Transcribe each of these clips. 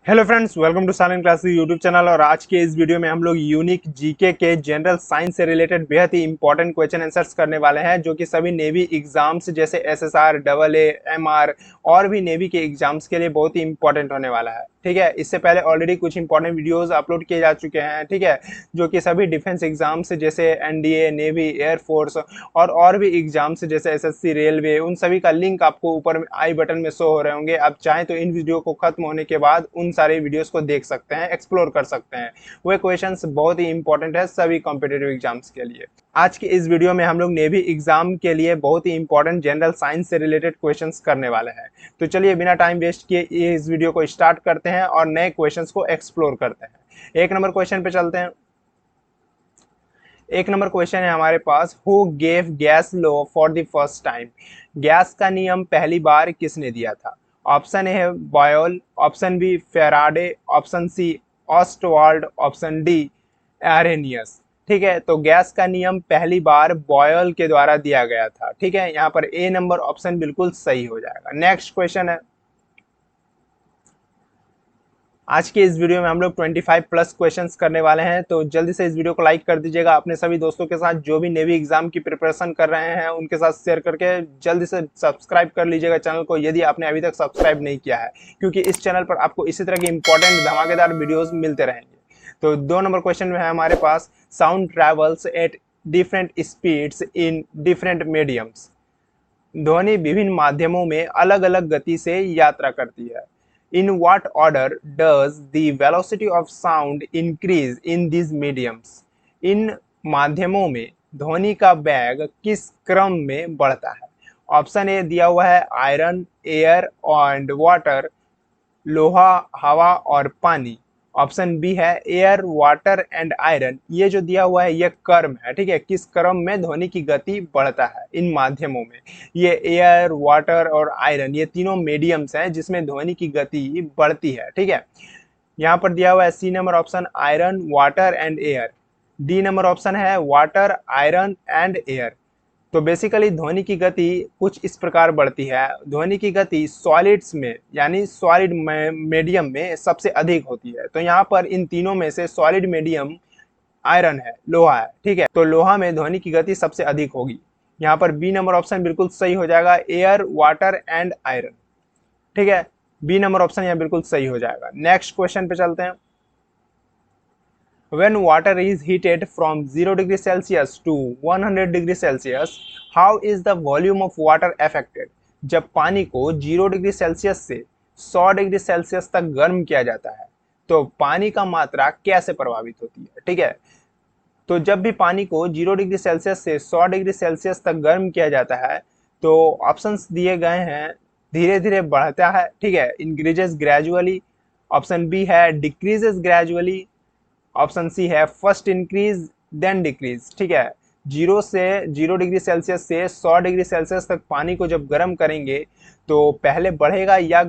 Hello friends, welcome to silent classes YouTube channel. और आज के इस वीडियो में हम लोग यूनिक जीके के जनरल साइंस से रिलेटेड बेहद ही इंपॉर्टेंट क्वेश्चन आंसर्स करने वाले हैं, जो कि सभी नेवी एग्जाम्स जैसे एसएसआर, डबल ए, एमआर और भी नेवी के एग्जाम्स के लिए बहुत ही इंपॉर्टेंट होने वाला है। ठीक है, इससे पहले ऑलरेडी कुछ इंपॉर्टेंट वीडियोस अपलोड किए जा चुके हैं। ठीक है, जो कि सभी डिफेंस एग्जाम्स जैसे एनडीए, नेवी, एयरफोर्स और भी एग्जाम्स जैसे एसएससी, रेलवे, उन सभी का लिंक आपको ऊपर आई बटन में शो हो रहे होंगे। आप चाहें तो इन वीडियो को खत्म होने के बाद उन सारे वीडियोस को देख सकते हैं, एक्सप्लोर कर सकते हैं। वे क्वेश्चंस बहुत ही इंपॉर्टेंट है सभी कॉम्पिटेटिव एग्जाम्स के लिए। आज के इस वीडियो में हम लोग नेवी एग्जाम के लिए बहुत ही इंपॉर्टेंट जनरल साइंस से रिलेटेड क्वेश्चंस करने वाले हैं। तो चलिए बिना टाइम वेस्ट किए इस वीडियो को स्टार्ट करते हैं और नए क्वेश्चंस को एक्सप्लोर करते हैं। एक नंबर क्वेश्चन पे चलते हैं। एक नंबर क्वेश्चन है हमारे पास, who gave gas law for the first time? Gas का नियम पहली बार किसने दिया था? ऑप्शन ए है Boyle, option B Faraday, option C Ostwald, option D Arrhenius. ठीक है, तो गैस का नियम पहली बार बॉयल के द्वारा दिया गया था। ठीक है, यहाँ पर ए नंबर ऑप्शन बिल्कुल सही हो जाएगा। नेक्स्ट क्वेश्चन है, आज के इस वीडियो में हम लोग 25 प्लस क्वेश्चंस करने वाले हैं। तो जल्दी से इस वीडियो को लाइक कर दीजिएगा, अपने सभी दोस्तों के साथ जो भी नेवी एग्जाम की प्रिपरेशन कर रहे हैं उनके साथ शेयर करके जल्दी से सब्सक्राइब कर लीजिएगा चैनल को, यदि आपने अभी तक सब्सक्राइब नहीं किया है, क्योंकि इस चैनल पर आपको इसी तरह के इंपॉर्टेंट धमाकेदार वीडियोज मिलते रहेंगे। तो 2 नंबर क्वेश्चन में है हमारे पास, sound travels at different speeds in different mediums. ध्वनि विभिन्न माध्यमों में अलग अलग गति से यात्रा करती है। इन what order does the velocity of sound increase in these mediums? इन माध्यमों में ध्वनि का वेग किस क्रम में बढ़ता है? ऑप्शन ए दिया हुआ है आयरन, एयर एंड वाटर, लोहा, हवा और पानी। ऑप्शन बी है एयर, वाटर एंड आयरन। ये जो दिया हुआ है ये क्रम है। ठीक है, किस क्रम में ध्वनि की गति बढ़ता है इन माध्यमों में? ये एयर, वाटर और आयरन ये तीनों मीडियम्स हैं जिसमें ध्वनि की गति बढ़ती है। ठीक है, यहाँ पर दिया हुआ है C number option iron, water and air. D number option है वाटर, आयरन एंड एयर। तो बेसिकली ध्वनि की गति कुछ इस प्रकार बढ़ती है। ध्वनि की गति सॉलिड्स में यानी सॉलिड मीडियम में सबसे अधिक होती है। तो यहाँ पर इन तीनों में से सॉलिड मीडियम आयरन है, लोहा है। ठीक है, तो लोहा में ध्वनि की गति सबसे अधिक होगी। यहाँ पर बी नंबर ऑप्शन बिल्कुल सही हो जाएगा, एयर, वाटर एंड आयरन। ठीक है, बी नंबर ऑप्शन यहाँ बिल्कुल सही हो जाएगा। नेक्स्ट क्वेश्चन पे चलते हैं। When water is heated from 0 degree Celsius to 100 degree Celsius, how is the volume of water affected? जब पानी को 0 डिग्री सेल्सियस से 100 डिग्री सेल्सियस तक गर्म किया जाता है तो पानी का मात्रा कैसे प्रभावित होती है? ठीक है, तो जब भी पानी को 0 डिग्री सेल्सियस से 100 डिग्री सेल्सियस तक गर्म किया जाता है तो ऑप्शंस दिए गए हैं, धीरे धीरे बढ़ता है। ठीक है, इंक्रीजेस ग्रेजुअली। ऑप्शन बी है डिक्रीजेस ग्रेजुअली। ऑप्शन सी है फर्स्ट इंक्रीज देन डिक्रीज। ठीक है, 0 डिग्री सेल्सियस से 100 डिग्री सेल्सियस तक पानी को जब गर्म करेंगे तो पहले बढ़ेगा या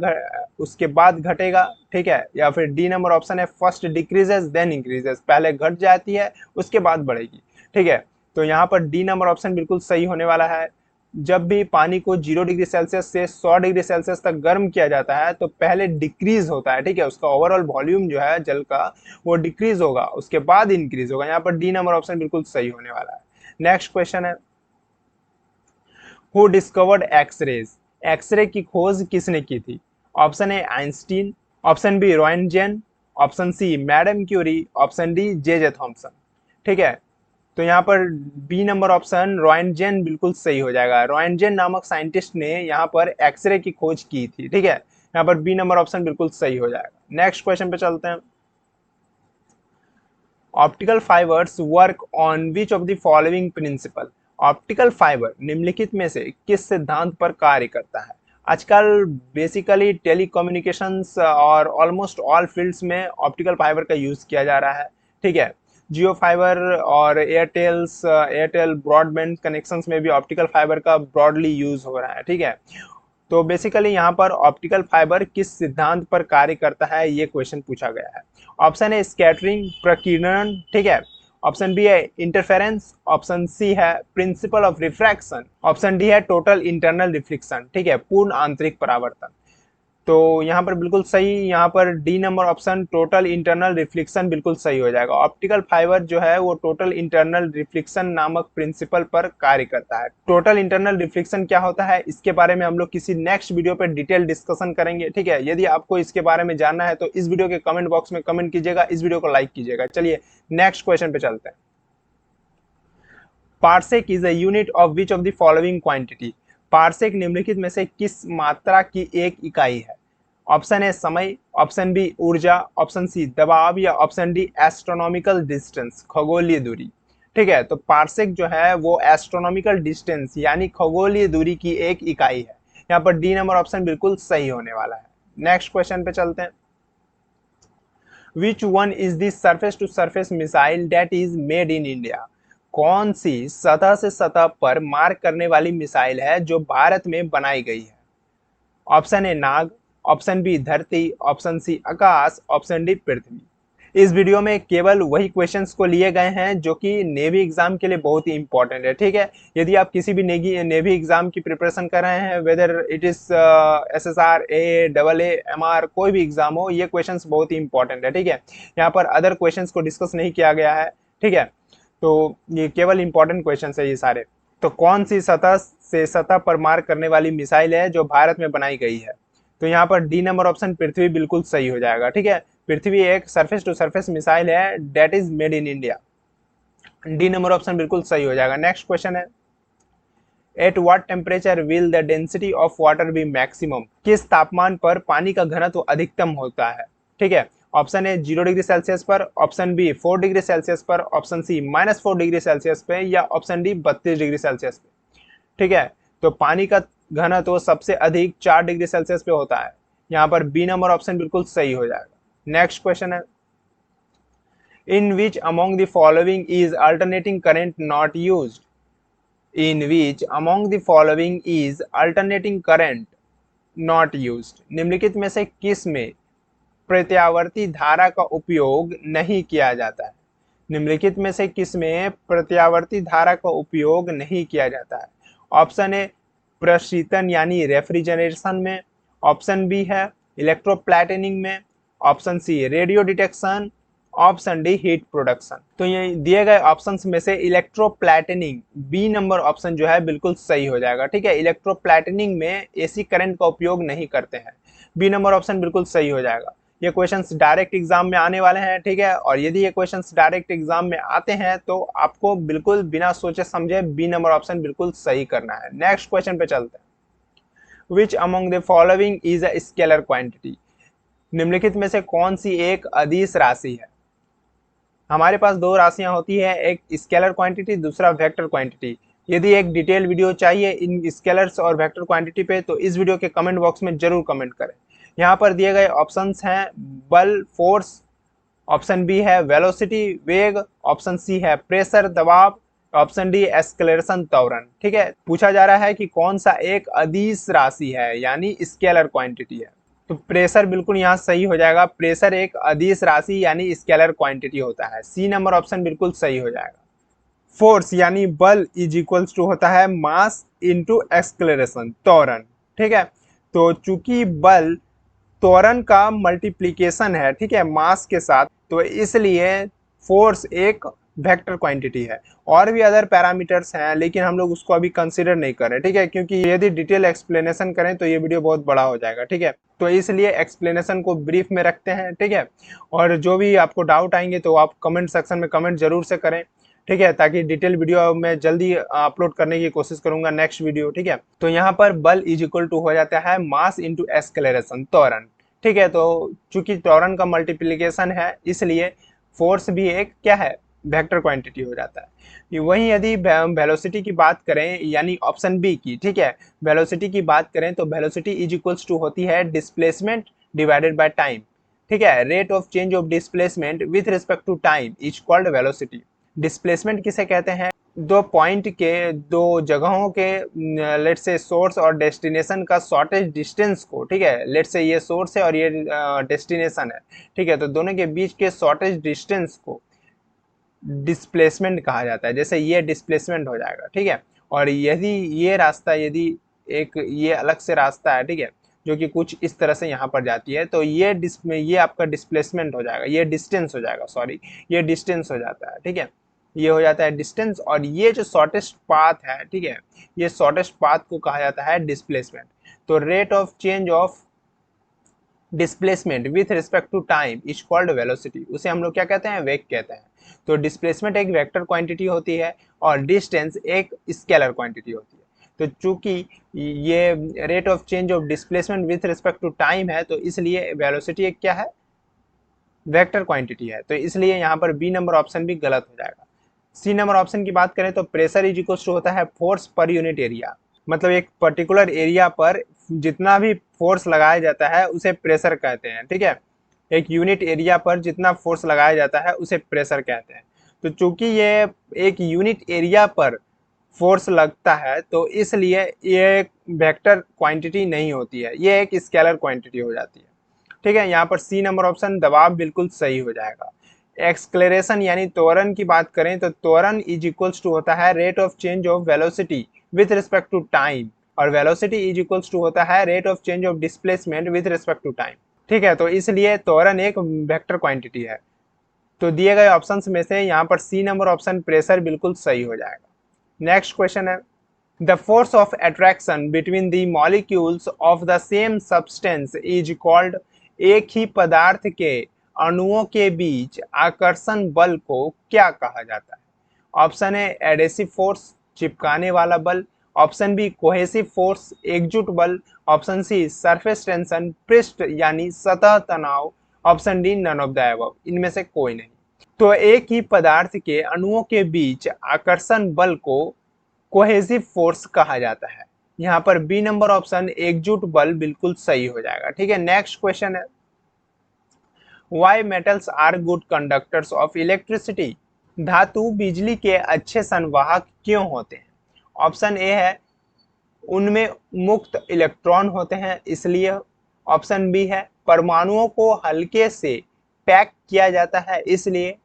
उसके बाद घटेगा। ठीक है, या फिर डी नंबर ऑप्शन है फर्स्ट डिक्रीजेस देन इंक्रीजेस, पहले घट जाती है उसके बाद बढ़ेगी। ठीक है, तो यहाँ पर डी नंबर ऑप्शन बिल्कुल सही होने वाला है। जब भी पानी को 0 डिग्री सेल्सियस से 100 डिग्री सेल्सियस तक गर्म किया जाता है तो पहले डिक्रीज होता है। ठीक है, उसका ओवरऑल वॉल्यूम जो है जल का वो डिक्रीज होगा, उसके बाद इंक्रीज होगा। यहाँ पर डी नंबर ऑप्शन बिल्कुल सही होने वाला है। नेक्स्ट क्वेश्चन है, हु डिस्कवर्ड एक्सरेज? एक्सरे की खोज किसने की थी? Option A Einstein, option B Roentgen, option C madam Curie, option D J J Thomson. ठीक है, तो यहाँ पर बी नंबर ऑप्शन रॉयनजेन बिल्कुल सही हो जाएगा। रॉयनजेन नामक साइंटिस्ट ने यहाँ पर एक्सरे की खोज की थी। ठीक है, यहाँ पर बी नंबर ऑप्शन बिल्कुल सही हो जाएगा। नेक्स्ट क्वेश्चन पे चलते हैं। Optical fibres work on which of the following principle? Optical fibre निम्नलिखित में से किस सिद्धांत पर कार्य करता है? आजकल बेसिकली टेलीकम्युनिकेशंस और ऑलमोस्ट ऑल फील्ड्स में ऑप्टिकल फाइबर का यूज किया जा रहा है। ठीक है, जियो फाइबर और एयरटेल ब्रॉडबैंड कनेक्शंस में भी ऑप्टिकल फाइबर का ब्रॉडली यूज हो रहा है। ठीक है, तो बेसिकली यहाँ पर ऑप्टिकल फाइबर किस सिद्धांत पर कार्य करता है ये क्वेश्चन पूछा गया है। ऑप्शन ए स्कैटरिंग, प्रकीर्णन। ठीक है, ऑप्शन बी है इंटरफेरेंस, ऑप्शन सी है principle of refraction, option D है टोटल इंटरनल रिफ्लेक्शन। ठीक है, पूर्ण आंतरिक परावर्तन। तो यहाँ पर बिल्कुल सही, यहाँ पर D number option total internal reflection बिल्कुल सही हो जाएगा। ऑप्टिकल फाइबर जो है वो टोटल इंटरनल रिफ्लेक्शन नामक प्रिंसिपल पर कार्य करता है। टोटल इंटरनल रिफ्लेक्शन क्या होता है इसके बारे में हम लोग किसी नेक्स्ट वीडियो पर डिटेल डिस्कशन करेंगे, ठीक है। यदि आपको इसके बारे में जानना है तो इस वीडियो के कमेंट बॉक्स में कमेंट कीजिएगा, इस वीडियो को लाइक कीजिएगा। चलिए नेक्स्ट क्वेश्चन पे चलते हैं। Parsec is a unit of which of the following quantity. Parsec निम्नलिखित में से किस मात्रा की एक इकाई है? ऑप्शन ए समय, ऑप्शन बी ऊर्जा, ऑप्शन सी दबाव, या ऑप्शन डी एस्ट्रोनॉमिकल डिस्टेंस, खगोलीय दूरी। ठीक है, तो पार्सेक जो है वो एस्ट्रोनॉमिकल डिस्टेंस यानी खगोलीय दूरी की एक इकाई है। यहाँ पर डी नंबर ऑप्शन बिल्कुल सही होने वाला है। नेक्स्ट क्वेश्चन पे चलते हैं। Which one is the surface to surface missile that is made in India. कौन सी सतह से सतह पर मार करने वाली मिसाइल है जो भारत में बनाई गई है? Option A Nag, option B Dharti, option C Akash, option D Prithvi. इस वीडियो में केवल वही क्वेश्चंस को लिए गए हैं जो कि नेवी एग्जाम के लिए बहुत ही इंपॉर्टेंट है, ठीक है। यदि आप किसी भी नेवी एग्जाम की प्रिपरेशन कर रहे हैं, whether it is SSR, AA, AA, MR, कोई भी एग्जाम हो, ये क्वेश्चंस बहुत ही इंपॉर्टेंट है, ठीक है। यहाँ पर अदर क्वेश्चंस को डिस्कस नहीं किया गया है, ठीक है। तो ये केवल इंपॉर्टेंट क्वेश्चंस है ये सारे। तो कौन सी सतह से सतह पर मार करने वाली मिसाइल है जो भारत में बनाई गई है? तो यहाँ पर डी नंबर ऑप्शन पृथ्वी बिल्कुल सही हो जाएगा, ठीक है। पृथ्वी एक सरफेस टू सरफेस मिसाइल है that is made in India. D number option बिल्कुल सही हो जाएगा। नेक्स्ट क्वेश्चन है, at what temperature will the density of water be maximum. किस तापमान पर पानी का घनत्व अधिकतम होता है? ठीक है, ऑप्शन ए 0 डिग्री सेल्सियस पर, ऑप्शन बी 4 डिग्री सेल्सियस पर, ऑप्शन सी -4 डिग्री सेल्सियस पे, या ऑप्शन डी 32 डिग्री सेल्सियस पे। ठीक है, तो पानी का घनत्व सबसे अधिक 4 डिग्री सेल्सियस पे होता है। यहाँ पर बी नंबर ऑप्शन बिल्कुल सही हो जाएगा। नेक्स्ट क्वेश्चन है, in which among the following is alternating current not used. In which among the following is alternating current not used. निम्नलिखित में से किस में प्रत्यावर्ती धारा का उपयोग नहीं किया जाता है? निम्नलिखित में से किस में प्रत्यावर्ती धारा का उपयोग नहीं किया जाता है? ऑप्शन ए प्रशीतन यानी रेफ्रिजरेशन में, ऑप्शन बी है इलेक्ट्रोप्लेटिनिंग में, option C radio detection, option D heat production. तो ये दिए गए ऑप्शंस में से इलेक्ट्रोप्लेटिनिंग, बी नंबर ऑप्शन जो है बिल्कुल सही हो जाएगा, ठीक है। इलेक्ट्रोप्लेटिनिंग में एसी करंट का उपयोग नहीं करते हैं, बी नंबर ऑप्शन बिल्कुल सही हो जाएगा। ये क्वेश्चंस डायरेक्ट एग्जाम में आने वाले हैं, ठीक है। और यदि ये क्वेश्चंस डायरेक्ट एग्जाम में आते हैं तो आपको बिल्कुल बिना सोचे समझे बी नंबर ऑप्शन बिल्कुल सही करना है। नेक्स्ट क्वेश्चन पे चलते हैं। Which among the following is a scalar quantity. निम्नलिखित में से कौन सी एक अदिश राशि है? हमारे पास दो राशियां होती है, एक स्केलर क्वांटिटी, दूसरा वेक्टर क्वांटिटी। यदि एक डिटेल वीडियो चाहिए इन स्केलर्स और वेक्टर क्वांटिटी पे तो इस वीडियो के कमेंट बॉक्स में जरूर कमेंट करें। यहाँ पर दिए गए ऑप्शंस हैं बल फोर्स, ऑप्शन बी है वेलोसिटी वेग, ऑप्शन सी है प्रेशर दबाव, ऑप्शन डी एक्सेलरेशन त्वरण। ठीक है, पूछा जा रहा है कि कौन सा एक अदिश राशि है यानी स्केलर क्वांटिटी है। तो प्रेशर बिल्कुल यहाँ सही हो जाएगा, प्रेशर एक अदिश राशि यानी स्केलर क्वांटिटी होता है, सी नंबर ऑप्शन बिल्कुल सही हो जाएगा। फोर्स यानी बल इज इक्वल्स टू होता है मास इंटू एक्सेलरेशन त्वरण। ठीक है, तो चूंकि बल त्वरण का मल्टीप्लीकेशन है, ठीक है, मास के साथ, तो इसलिए फोर्स एक वेक्टर क्वांटिटी है। और भी अदर पैरामीटर्स हैं लेकिन हम लोग उसको अभी कंसीडर नहीं कर रहे, ठीक है, क्योंकि यदि डिटेल एक्सप्लेनेशन करें तो ये वीडियो बहुत बड़ा हो जाएगा, ठीक है। तो इसलिए एक्सप्लेनेशन को ब्रीफ में रखते हैं, ठीक है। और जो भी आपको डाउट आएंगे तो आप कमेंट सेक्शन में कमेंट जरूर से करें, ठीक है, ताकि डिटेल वीडियो मैं जल्दी अपलोड करने की कोशिश करूंगा नेक्स्ट वीडियो, ठीक है। तो यहाँ पर बल इज इक्वल टू हो जाता है मास इंटू एक्सेलरेशन त्वरण, ठीक है। तो चूंकि त्वरण का मल्टीप्लिकेशन है इसलिए फोर्स भी एक क्या है, वेक्टर क्वांटिटी हो जाता है। वहीं यदि वेलोसिटी की बात करें यानी ऑप्शन बी की, ठीक है, वेलोसिटी की बात करें तो वेलोसिटी इज इक्वल्स टू होती है डिस्प्लेसमेंट डिवाइडेड बाय टाइम, ठीक है। Rate of change of displacement with respect to time is called velocity. Displacement किसे कहते हैं? दो पॉइंट के, दो जगहों के लेट से सोर्स और डेस्टिनेशन का शॉर्टेज डिस्टेंस को, ठीक है, लेट से ये सोर्स है और ये डेस्टिनेशन है, ठीक है, तो दोनों के बीच के शॉर्टेज डिस्टेंस को डिस्प्लेसमेंट कहा जाता है। जैसे ये डिस्प्लेसमेंट हो जाएगा, ठीक है। और यदि ये रास्ता, यदि एक ये अलग से रास्ता है, ठीक है, जो कि कुछ इस तरह से यहाँ पर जाती है। तो ये आपका डिस्प्लेसमेंट हो जाएगा, ये डिस्टेंस हो जाएगा, सॉरी ये डिस्टेंस हो जाता है, ठीक है, ये हो जाता है डिस्टेंस। और ये जो शॉर्टेस्ट पाथ है, ठीक है, ये शॉर्टेस्ट पाथ को कहा जाता है डिस्प्लेसमेंट। तो rate of change of displacement with respect to time is called velocity, उसे हम लोग क्या कहते हैं, वेग कहते हैं। तो डिस्प्लेसमेंट एक वेक्टर क्वांटिटी होती है और डिस्टेंस एक स्केलर क्वांटिटी होती है। तो चूंकि ये rate of change of displacement with respect to time है, तो इसलिए वेलोसिटी एक क्या है, वेक्टर क्वांटिटी है। तो इसलिए यहाँ पर बी नंबर ऑप्शन भी गलत हो जाएगा। सी नंबर ऑप्शन की बात करें तो प्रेशर इज इक्वल टू होता है फोर्स पर यूनिट एरिया, मतलब एक पर्टिकुलर एरिया पर जितना भी फोर्स लगाया जाता है उसे प्रेशर कहते हैं, ठीक है, एक यूनिट एरिया पर जितना फोर्स लगाया जाता है उसे प्रेशर कहते हैं। तो चूंकि ये एक यूनिट एरिया पर फोर्स लगता है, तो इसलिए ये एक वेक्टर क्वांटिटी नहीं होती है, ये एक स्केलर क्वांटिटी हो जाती है, ठीक है। यहाँ पर सी नंबर ऑप्शन दबाव बिल्कुल सही हो जाएगा। एक्सक्लेरेशन यानी त्वरण की बात करें तो त्वरण इज इक्वल्स टू होता है rate of change of velocity with respect to time, और वेलोसिटी इज इक्वल्स टू होता है rate of change of displacement with respect to time, ठीक है। तो इसलिए त्वरण एक वेक्टर क्वांटिटी है। तो दिए गए ऑप्शंस में से यहाँ पर सी नंबर ऑप्शन प्रेशर बिल्कुल सही हो जाएगा। नेक्स्ट क्वेश्चन है the force of attraction between the molecules of the same substance is called, एक ही पदार्थ के अणुओं के बीच आकर्षण बल को क्या कहा जाता है। ऑप्शन ए एडेसिव फोर्स, चिपकाने वाला बल, ऑप्शन बी कोहेसिव फोर्स, एकजुट बल, ऑप्शन सी सरफेस टेंशन, पृष्ठ यानी सतह तनाव, option D none of the above, इनमें से कोई नहीं। तो एक ही पदार्थ के अणुओं के बीच आकर्षण बल को कोहेसिव फोर्स कहा जाता है। यहाँ पर बी नंबर ऑप्शन एकजुट बल बिल्कुल सही हो जाएगा, ठीक है। नेक्स्ट क्वेश्चन है why metals are good conductors of electricity, धातु बिजली के अच्छे संवाहक क्यों होते हैं। ऑप्शन ए है उनमें मुक्त इलेक्ट्रॉन होते हैं इसलिए, ऑप्शन बी है परमाणुओं को हल्के से पैक किया जाता है इसलिए,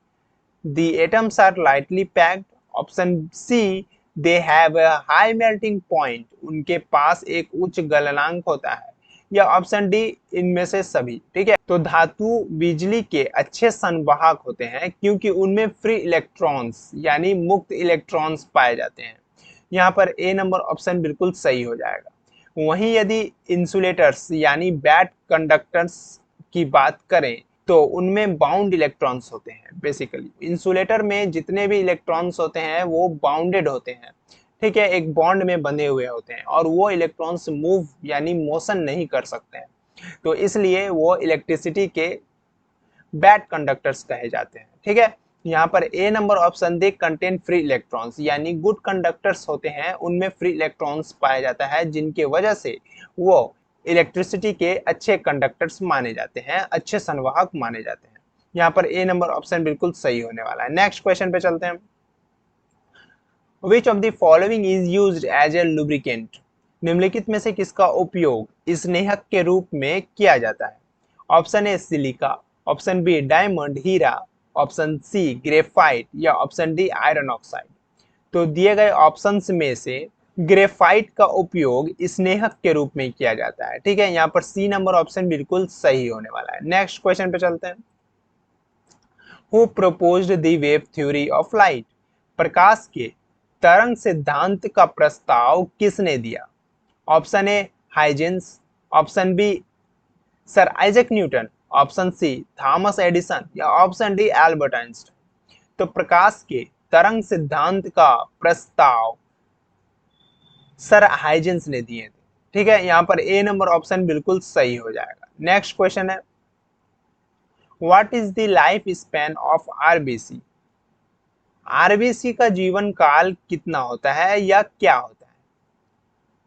the atoms are lightly packed, option C they have a high melting point, उनके पास एक उच्च गलनांक होता है, या ऑप्शन डी इनमें से सभी, ठीक है। तो धातु बिजली के अच्छे संवाहक होते हैं क्योंकि उनमें फ्री इलेक्ट्रॉन्स यानी मुक्त इलेक्ट्रॉन्स पाए जाते हैं। यहाँ पर ए नंबर ऑप्शन बिल्कुल सही हो जाएगा। वहीं यदि इंसुलेटर्स यानी बैड कंडक्टर्स की बात करें तो उनमें बाउंड इलेक्ट्रॉन्स होते हैं। बेसिकली इंसुलेटर में जितने भी इलेक्ट्रॉन्स होते हैं वो बाउंडेड होते हैं, ठीक है, एक बॉन्ड में बंधे हुए होते हैं और वो इलेक्ट्रॉन्स मूव यानी मोशन नहीं कर सकते हैं, तो इसलिए वो इलेक्ट्रिसिटी के बैड कंडक्टर्स कहे जाते हैं, ठीक है। यहाँ पर A number option they contain free electrons यानी गुड कंडक्टर्स होते हैं, उनमें फ्री इलेक्ट्रॉन्स पाया जाता है जिनके वजह से वो इलेक्ट्रिसिटी के अच्छे कंडक्टर्स माने जाते हैं, अच्छे संवाहक माने जाते हैं। यहाँ पर ए नंबर ऑप्शन बिल्कुल सही होने वाला है। नेक्स्ट क्वेश्चन पे चलते हैं। Which of the following is used as a lubricant, निम्नलिखित में से किसका उपयोग स्नेहक के रूप में किया जाता है। Option A silica, option B diamond हीरा, ऑप्शन सी ग्रेफाइट, या ऑप्शन डी आयरन ऑक्साइड। तो दिए गए ऑप्शंस में से ग्रेफाइट का उपयोग स्नेहक के रूप में किया जाता है, ठीक है। यहाँ पर सी नंबर ऑप्शन बिल्कुल सही होने वाला है। नेक्स्ट क्वेश्चन पे चलते हैं। Who proposed the wave theory of light, प्रकाश के तरंग सिद्धांत का प्रस्ताव किसने दिया। Option A Huygens, option B sir Isaac Newton, option C Thomas Edison, या ऑप्शन डी एल्बर्ट आइंस्टाइन। तो प्रकाश के तरंग सिद्धांत का प्रस्ताव सर हाइजेंस ने दिए थे, ठीक है। यहाँ पर ए नंबर ऑप्शन बिल्कुल सही हो जाएगा। नेक्स्ट क्वेश्चन है what is the life span of RBC, RBC का जीवन काल कितना होता है या क्या होता है।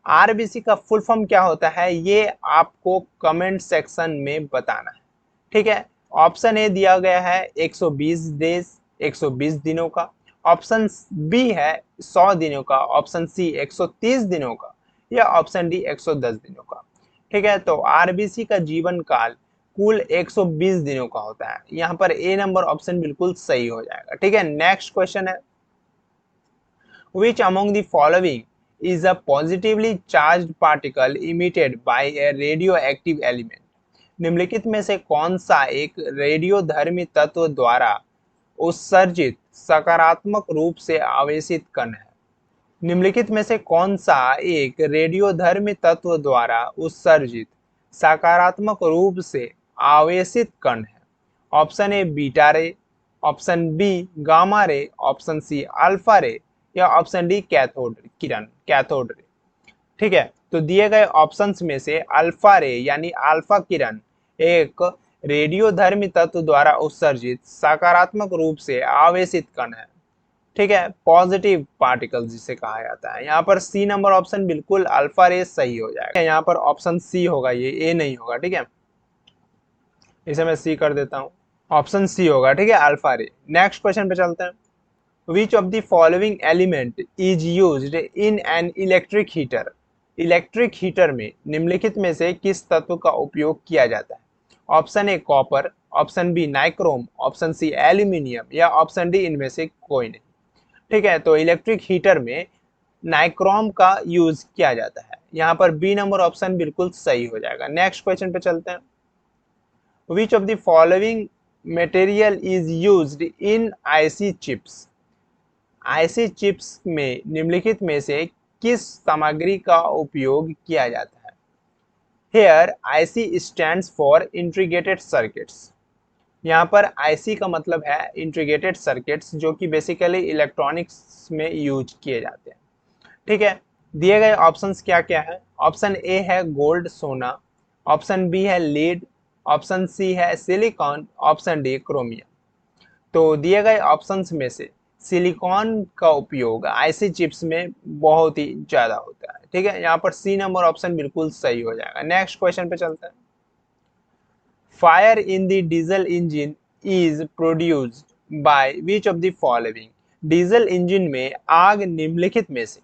आरबीसी का फुल फॉर्म क्या होता है ये आपको कमेंट सेक्शन में बताना है, ठीक है। ऑप्शन ए दिया गया है 120 डेज, 120 दिनों का, ऑप्शन बी है 100 दिनों का, ऑप्शन सी 130 दिनों का, या ऑप्शन डी 110 दिनों का, ठीक है। तो आरबीसी का जीवन काल कुल 120 दिनों का होता है। यहाँ पर ए नंबर ऑप्शन बिल्कुल सही हो जाएगा, ठीक है। नेक्स्ट क्वेश्चन है विच among the following is a positively charged particle emitted by a radioactive element। निम्नलिखित में से कौन सा एक रेडियोधर्मी तत्व द्वारा उत्सर्जित सकारात्मक रूप से आवेशित कण है। निम्नलिखित में से कौन सा एक रेडियोधर्मी तत्व द्वारा उत्सर्जित सकारात्मक रूप से आवेशित कण है। Option A beta ray, option B gamma ray, option C alpha ray या ऑप्शन डी कैथोड किरण कैथोड रे। ठीक है, तो दिए गए ऑप्शंस में से अल्फा रे यानी अल्फा किरण एक रेडियोधर्मी तत्व द्वारा उत्सर्जित सकारात्मक रूप से आवेशित कण है। ठीक है, पॉजिटिव पार्टिकल जिसे कहा जाता है। यहाँ पर सी नंबर ऑप्शन बिल्कुल अल्फा रे सही हो जाएगा। यहाँ पर ऑप्शन सी होगा, ये ए नहीं होगा। ठीक है, इसे मैं सी कर देता हूँ, ऑप्शन सी होगा। ठीक है, अल्फा रे। नेक्स्ट क्वेश्चन पे चलते हैं। Which of the following element is used in an electric heater. Electric heater में निम्नलिखित में से किस तत्व का उपयोग किया जाता है। Option A copper, option B nichrome, option C aluminium या ऑप्शन डी इनमें से कोई नहीं। ठीक है, तो इलेक्ट्रिक हीटर में नाइक्रोम का यूज किया जाता है। यहाँ पर बी नंबर ऑप्शन बिल्कुल सही हो जाएगा। नेक्स्ट क्वेश्चन पे चलते हैं। Which of the following material is used in IC chips. IC chips में निम्नलिखित में से किस सामग्री का उपयोग किया जाता है। Here IC stands for integrated circuits. यहाँ पर आईसी का मतलब है इंटीग्रेटेड सर्किट्स, जो कि बेसिकली इलेक्ट्रॉनिक्स में यूज किए जाते हैं। ठीक है, दिए गए ऑप्शंस क्या क्या है। ऑप्शन ए है गोल्ड सोना, ऑप्शन बी है लीड, ऑप्शन सी है सिलिकॉन, ऑप्शन डी क्रोमियम। तो दिए गए ऑप्शंस में से सिलिकॉन का उपयोग आईसी चिप्स में बहुत ही ज्यादा होता है। ठीक है, यहाँ पर सी नंबर ऑप्शन बिल्कुल सही हो जाएगा। नेक्स्ट क्वेश्चन पे चलते हैं। Fire in the diesel engine is produced by which of the following. Diesel engine में आग निम्नलिखित में से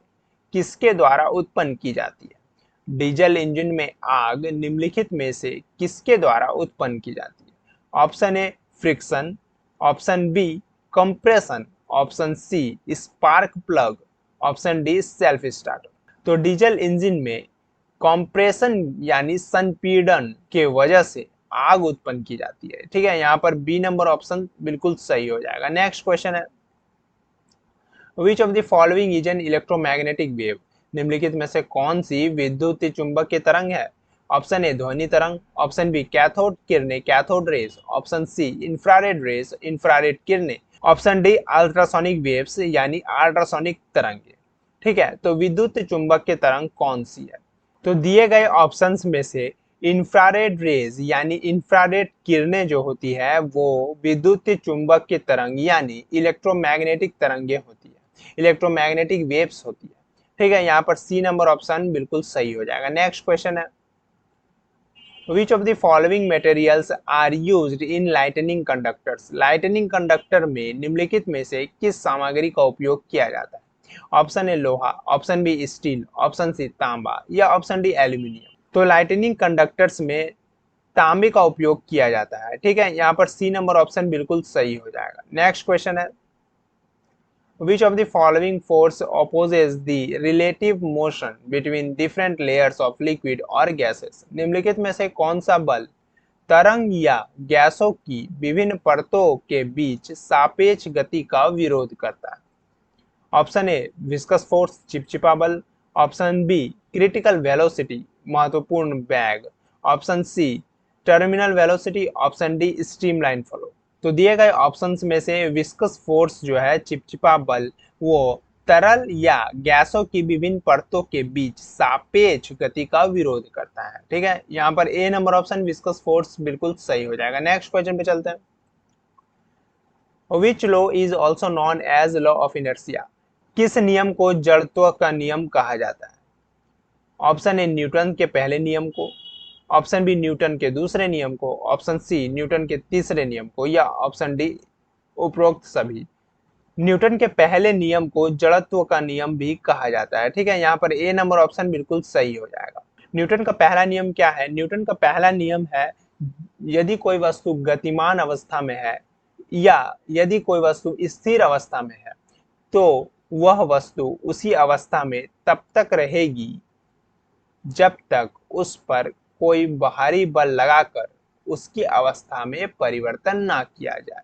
किसके द्वारा उत्पन्न की जाती है। डीजल इंजन में आग निम्नलिखित में से किसके द्वारा उत्पन्न की जाती है। Option A friction, option B compression, option C spark plug, option D self starter. तो डीजल इंजन में कंप्रेशन यानी संपीड़न के वजह से आग उत्पन्न की जाती है। ठीक है, यहाँ पर बी नंबर ऑप्शन बिल्कुल सही हो जाएगा। नेक्स्ट क्वेश्चन है। Which of the following is an electromagnetic wave. निम्नलिखित में से कौन सी विद्युत चुंबकीय तरंग है। ऑप्शन ए ध्वनि तरंग, ऑप्शन बी कैथोड किरणें cathode rays, option C infrared rays infrared किरणें, ऑप्शन डी अल्ट्रासोनिक वेव्स यानी अल्ट्रासोनिक तरंगे। ठीक है, तो विद्युत चुंबकीय तरंग कौन सी है। तो दिए गए ऑप्शंस में से इंफ्रारेड रेज यानी इंफ्रारेड किरणें जो होती है वो विद्युत चुंबकीय तरंग यानी इलेक्ट्रोमैग्नेटिक तरंगे होती है, इलेक्ट्रोमैग्नेटिक वेव्स होती है। ठीक है, यहाँ पर सी नंबर ऑप्शन बिल्कुल सही हो जाएगा। नेक्स्ट क्वेश्चन है। Which of the following materials are used in lightning conductors. Lightning conductor में निम्नलिखित में से किस सामग्री का उपयोग किया जाता है। ऑप्शन ए लोहा, option B steel, option C तांबा या ऑप्शन डी एल्यूमिनियम। तो लाइटनिंग कंडक्टर्स में तांबे का उपयोग किया जाता है। ठीक है, यहाँ पर सी नंबर ऑप्शन बिल्कुल सही हो जाएगा। नेक्स्ट क्वेश्चन है। Which of the following force opposes the relative motion between different layers of liquid or gases? निम्नलिखित में से कौन सा बल तरंग या गैसों की विभिन्न परतों के बीच सापेक्ष गति का विरोध करता है। ऑप्शन ए विस्कस फोर्स चिपचिपा बल, ऑप्शन बी क्रिटिकल वेलोसिटी महत्वपूर्ण वेग, option C terminal velocity, option D streamline flow. तो दिए गए ऑप्शंस में से विस्कस फोर्स जो है चिपचिपा बल वो तरल या गैसों की विभिन्न परतों के बीच सापेक्ष गति का विरोध करता है। ठीक है, यहाँ पर A number option viscous force बिल्कुल सही हो जाएगा। नेक्स्ट क्वेश्चन पे चलते हैं। Which law is also known as law of inertia. किस नियम को जड़त्व का नियम कहा जाता है। ऑप्शन ए न्यूटन के पहले नियम को, ऑप्शन बी न्यूटन के दूसरे नियम को, ऑप्शन सी न्यूटन के तीसरे नियम को या ऑप्शन डी उपरोक्त सभी। न्यूटन के पहले नियम को जड़त्व का नियम भी कहा जाता है। ठीक है, यहाँ पर ए नंबर ऑप्शन बिल्कुल सही हो जाएगा। न्यूटन का पहला नियम क्या है। न्यूटन का पहला नियम है यदि कोई वस्तु गतिमान अवस्था में है या यदि कोई वस्तु स्थिर अवस्था में है तो वह वस्तु उसी अवस्था में तब तक रहेगी जब तक उस पर कोई बाहरी बल लगाकर उसकी अवस्था में परिवर्तन ना किया जाए।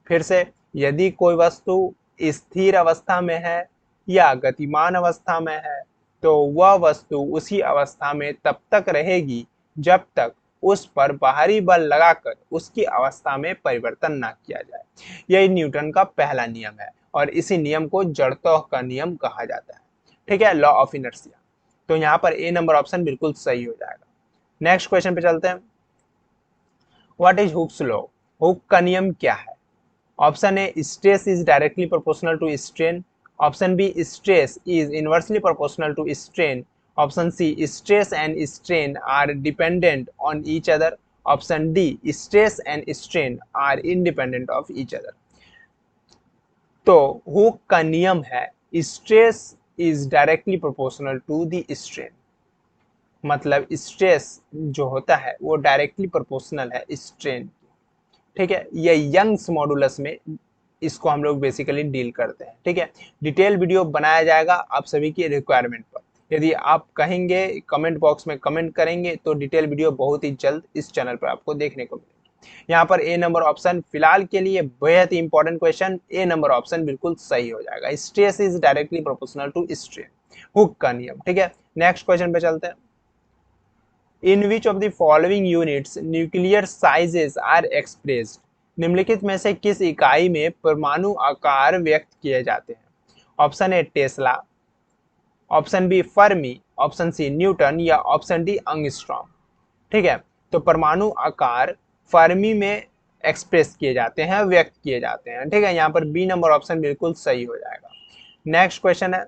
फिर से, यदि कोई वस्तु स्थिर अवस्था में है या गतिमान अवस्था में है तो वह वस्तु उसी अवस्था में तब तक रहेगी जब तक उस पर बाहरी बल लगाकर उसकी अवस्था में परिवर्तन ना किया जाए। यही न्यूटन का पहला नियम है और इसी नियम को जड़त्व का नियम कहा जाता है। ठीक है, लॉ ऑफ इनर्शिया। तो यहाँ पर ए नंबर ऑप्शन बिल्कुल सही हो जाएगा। नेक्स्ट क्वेश्चन पे चलते हैं। What is Hooke's law? Hooke का नियम क्या है? Option A, stress is directly proportional to strain. Option B, stress is inversely proportional to strain. Option C, stress and strain are dependent on each other. Option D, stress and strain are independent of each other. तो Hooke का नियम है stress is directly proportional to the strain, मतलब stress जो होता है वो directly proportional है स्ट्रेन। ठीक है, ये यंग्स मॉडुलस में इसको हम लोग बेसिकली डील करते हैं। ठीक है, डिटेल वीडियो बनाया जाएगा आप सभी की रिक्वायरमेंट पर। यदि आप कहेंगे, कमेंट बॉक्स में कमेंट करेंगे तो डिटेल वीडियो बहुत ही जल्द इस चैनल पर आपको देखने को मिलेगी। यहाँ पर ए नंबर ऑप्शन फिलहाल के लिए बेहद ही important question, A number option बिल्कुल सही हो जाएगा। Stress is directly proportional to strain, Hooke का नियम। ठीक है, नेक्स्ट क्वेश्चन पे चलते हैं। In which of the following units nuclear sizes are expressed? निम्नलिखित में से किस इकाई में परमाणु आकार व्यक्त किए जाते हैं? Option A, tesla. Option B, fermi. Option C, newton. या ऑप्शन डी, एंगस्ट्रॉम। ठीक है, तो परमाणु आकार फर्मी में एक्सप्रेस किए जाते हैं, व्यक्त किए जाते हैं। ठीक है, यहाँ पर बी नंबर ऑप्शन बिल्कुल सही हो जाएगा। नेक्स्ट क्वेश्चन है,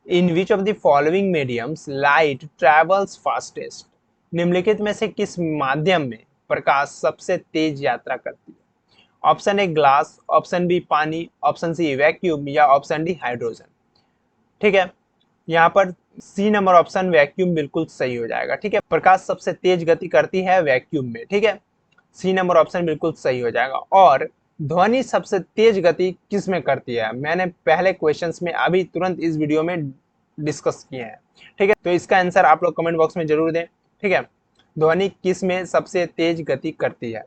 in which of the following mediums light travels fastest? निम्नलिखित में से किस माध्यम में प्रकाश सबसे तेज यात्रा करती है? Option A, glass. Option B, पानी। Option C, vacuum. या ऑप्शन डी, हाइड्रोजन। ठीक है, यहाँ पर सी नंबर ऑप्शन वैक्यूम बिल्कुल सही हो जाएगा। ठीक है, प्रकाश सबसे तेज गति करती है वैक्यूम में। ठीक है, सी नंबर ऑप्शन बिल्कुल सही हो जाएगा। और ध्वनि सबसे तेज गति किस में करती है? मैंने पहले क्वेश्चंस में अभी तुरंत इस वीडियो में डिस्कस किए हैं। ठीक है, तो इसका आंसर आप लोग कमेंट बॉक्स में जरूर दें। ठीक है, ध्वनि किस में सबसे तेज गति करती है?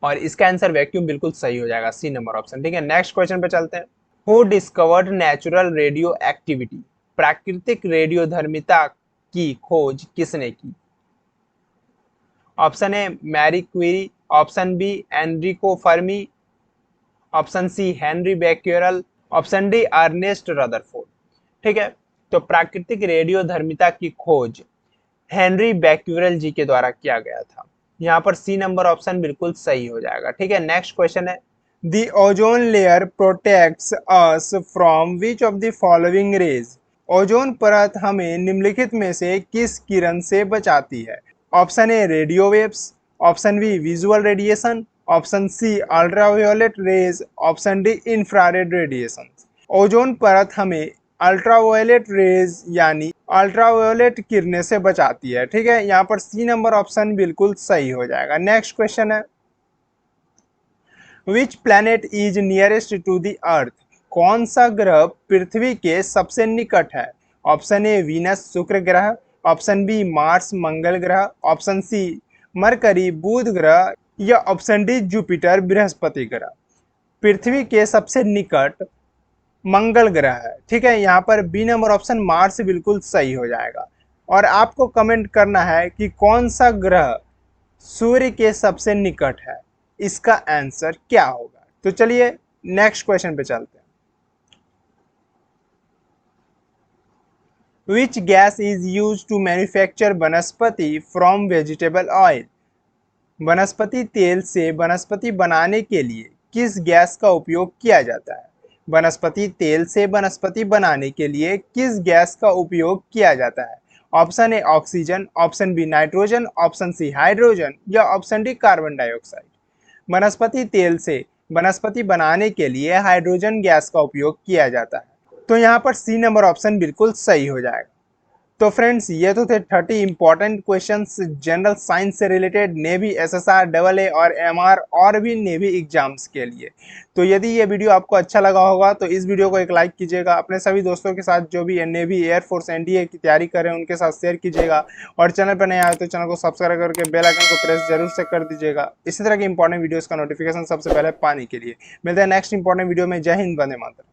और इसका आंसर वैक्यूम बिल्कुल सही हो जाएगा, सी नंबर ऑप्शन। ठीक है, नेक्स्ट क्वेश्चन पे चलते हैं। Who discovered natural radioactivity? प्राकृतिक रेडियोधर्मिता की खोज किसने की? Option A, Marie Curie. Option B, Enrico Fermi. Option C, Henri Becquerel. Option D, Ernest Rutherford. ठीक है, तो प्राकृतिक रेडियोधर्मिता की खोज हेनरी बैक्यूरेल जी के द्वारा किया गया था। यहाँ पर सी नंबर ऑप्शन बिल्कुल सही हो जाएगा। ठीक है, नेक्स्ट क्वेश्चन है, the ozone layer protects us from which of the following rays? Ozone परत हमें निम्नलिखित में से किस किरण से बचाती है? Option A, radio waves. Option B, visual radiation. Option C, ultraviolet rays. Option D, infrared radiation. Ozone परत हमें अल्ट्रावायोलेट रेज यानी अल्ट्रावायोलेट किरणें से बचाती है। ठीक है, यहाँ पर सी नंबर ऑप्शन बिल्कुल सही हो जाएगा। नेक्स्ट क्वेश्चन है, which planet is nearest to the earth? कौन सा ग्रह पृथ्वी के सबसे निकट है? ऑप्शन ए, वीनस शुक्र ग्रह। ऑप्शन बी, मार्स मंगल ग्रह। ऑप्शन सी, मरकरी बुध ग्रह। या ऑप्शन डी, जुपिटर बृहस्पति ग्रह। पृथ्वी के सबसे निकट मंगल ग्रह है। ठीक है, यहाँ पर बी नंबर ऑप्शन मार्स बिल्कुल सही हो जाएगा। और आपको कमेंट करना है कि कौन सा ग्रह सूर्य के सबसे निकट है, इसका आंसर क्या होगा। तो चलिए नेक्स्ट क्वेश्चन पे चलते हैं। Which gas is use to manufacture vanaspati from vegetable oil? वनस्पति तेल से वनस्पति बनाने के लिए किस गैस का उपयोग किया जाता है? वनस्पति तेल से वनस्पति बनाने के लिए किस गैस का उपयोग किया जाता है? Option A, oxygen. Option B, nitrogen. Option C, hydrogen. या ऑप्शन डी, कार्बन डाइऑक्साइड। वनस्पति तेल से वनस्पति बनाने के लिए हाइड्रोजन गैस का उपयोग किया जाता है। तो यहाँ पर सी नंबर ऑप्शन बिल्कुल सही हो जाएगा। तो फ्रेंड्स ये तो थे 30 इंपॉर्टेंट क्वेश्चंस जनरल साइंस से related navy SSR double A और एमआर और भी नेवी एग्जाम्स के लिए। तो यदि ये वीडियो आपको अच्छा लगा होगा तो इस वीडियो को एक लाइक कीजिएगा, अपने सभी दोस्तों के साथ जो भी नेवी एयरफोर्स एनडीए की तैयारी कर रहे हैं उनके साथ शेयर कीजिएगा, और चैनल पर नए आए तो चैनल को सब्सक्राइब करके बेल आइकन को प्रेस जरूर से कर दीजिएगा इसी तरह के इंपॉर्टेंट वीडियोस का नोटिफिकेशन सबसे पहले पाने के लिए। मिलते हैं नेक्स्ट इंपॉर्टेंट वीडियो में। जय हिंद, वंदे मातरम।